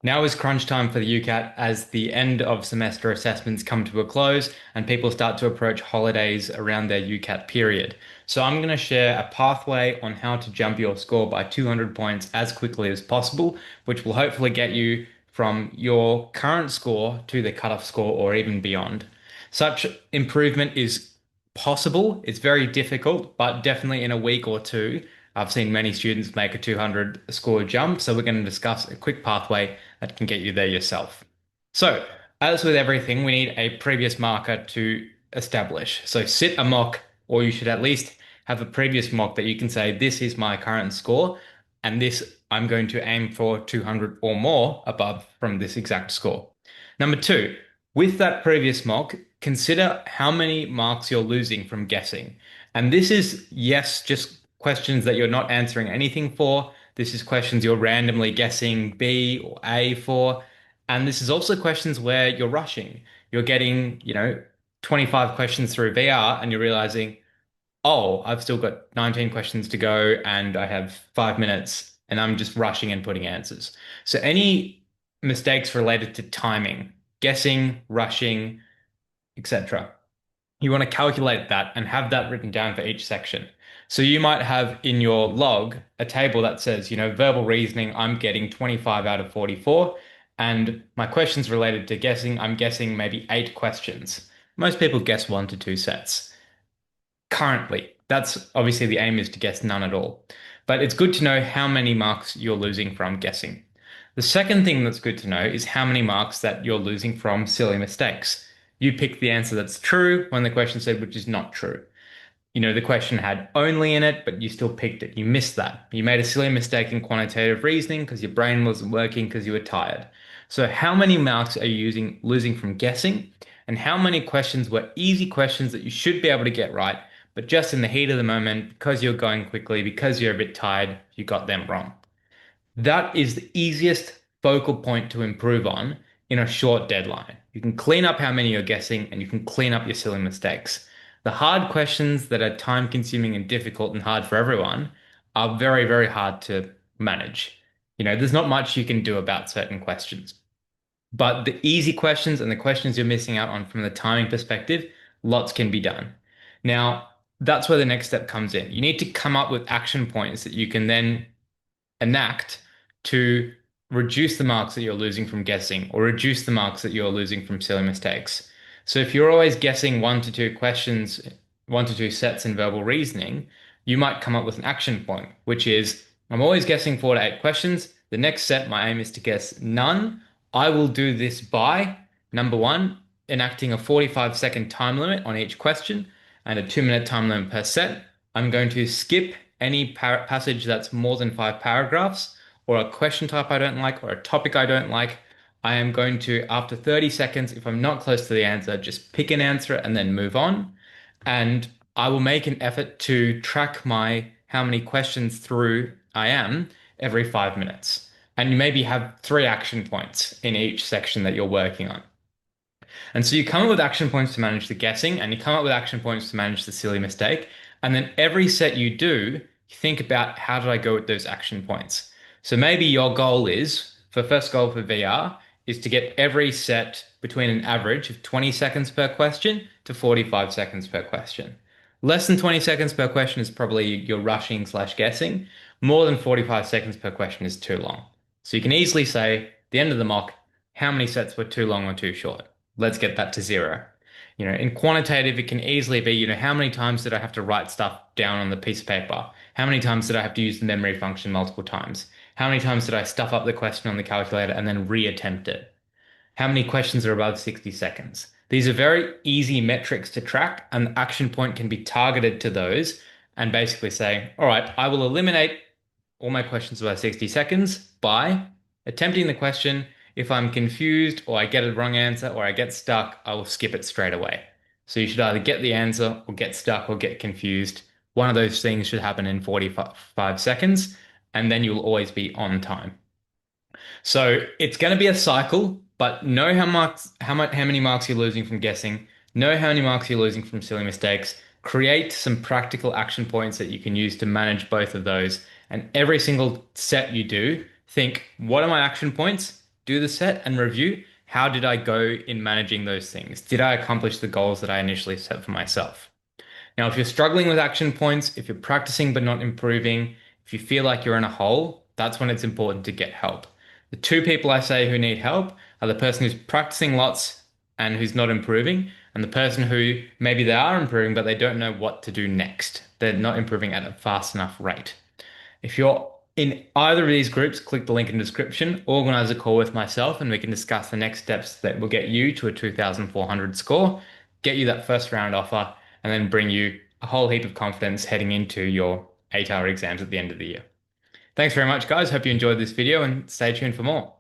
Now is crunch time for the UCAT as the end of semester assessments come to a close and people start to approach holidays around their UCAT period. So I'm going to share a pathway on how to jump your score by 200 points as quickly as possible, which will hopefully get you from your current score to the cutoff score or even beyond. Such improvement is possible. It's very difficult, but definitely in a week or two, I've seen many students make a 200 score jump. So we're going to discuss a quick pathway that can get you there yourself. So, as with everything, we need a previous marker to establish. So sit a mock, or you should at least have a previous mock that you can say, this is my current score, and this I'm going to aim for 200 or more above from this exact score. Number two, with that previous mock, consider how many marks you're losing from guessing. And this is, yes, just questions that you're not answering anything for. This is questions you're randomly guessing B or A for. And this is also questions where you're rushing. You're getting, 25 questions through VR and you're realizing, oh, I've still got 19 questions to go and I have 5 minutes and I'm just rushing and putting answers. So any mistakes related to timing, guessing, rushing, etc. You want to calculate that and have that written down for each section. So you might have in your log a table that says, verbal reasoning, I'm getting 25 out of 44. And my questions related to guessing, I'm guessing maybe 8 questions. Most people guess 1 to 2 sets. Currently, that's obviously the aim is to guess none at all. But it's good to know how many marks you're losing from guessing. The second thing that's good to know is how many marks that you're losing from silly mistakes. You picked the answer that's true when the question said which is not true. The question had only in it, but you still picked it. You missed that. You made a silly mistake in quantitative reasoning because your brain wasn't working because you were tired. So how many marks are you losing from guessing? And how many questions were easy questions that you should be able to get right, but just in the heat of the moment, because you're going quickly, because you're a bit tired, you got them wrong. That is the easiest focal point to improve on in a short deadline. You can clean up how many you're guessing and you can clean up your silly mistakes. The hard questions that are time consuming and difficult and hard for everyone are very, very hard to manage. There's not much you can do about certain questions. But the easy questions and the questions you're missing out on from the timing perspective, lots can be done. Now, that's where the next step comes in. You need to come up with action points that you can then enact to reduce the marks that you're losing from guessing or reduce the marks that you're losing from silly mistakes. So if you're always guessing 1 to 2 questions, 1 to 2 sets in verbal reasoning, you might come up with an action point, which is I'm always guessing 4 to 8 questions. The next set, my aim is to guess none. I will do this by number one, enacting a 45-second time limit on each question and a 2-minute time limit per set. I'm going to skip any passage that's more than 5 paragraphs, or a question type I don't like, or a topic I don't like. I am going to, after 30 seconds, if I'm not close to the answer, just pick an answer and then move on. And I will make an effort to track my how many questions through I am every 5 minutes. And you maybe have 3 action points in each section that you're working on. And so you come up with action points to manage the guessing, and you come up with action points to manage the silly mistake. And then every set you do, you think about how did I go with those action points? So maybe your goal is, for first goal for VR, is to get every set between an average of 20 seconds per question to 45 seconds per question. Less than 20 seconds per question is probably your rushing slash guessing. More than 45 seconds per question is too long. So you can easily say, at the end of the mock, how many sets were too long or too short? Let's get that to zero. In quantitative, it can easily be, how many times did I have to write stuff down on the piece of paper? How many times did I have to use the memory function multiple times? How many times did I stuff up the question on the calculator and then reattempt it? How many questions are above 60 seconds? These are very easy metrics to track, and the action point can be targeted to those and basically say, all right, I will eliminate all my questions above 60 seconds by attempting the question. If I'm confused or I get a wrong answer or I get stuck, I will skip it straight away. So you should either get the answer or get stuck or get confused. One of those things should happen in 45 seconds, and then you'll always be on time. So it's going to be a cycle, but know how many marks you're losing from guessing, know how many marks you're losing from silly mistakes, create some practical action points that you can use to manage both of those. And every single set you do, think, what are my action points? do the set and review. How did I go in managing those things? Did I accomplish the goals that I initially set for myself? Now, if you're struggling with action points, if you're practicing but not improving, if you feel like you're in a hole, that's when it's important to get help. The two people I say who need help are the person who's practicing lots and who's not improving, and the person who maybe they are improving, but they don't know what to do next. They're not improving at a fast enough rate. If you're in either of these groups, click the link in the description, organize a call with myself, and we can discuss the next steps that will get you to a 2,400 score, get you that first round offer, and then bring you a whole heap of confidence heading into your ATAR exams at the end of the year. Thanks very much, guys. Hope you enjoyed this video and stay tuned for more.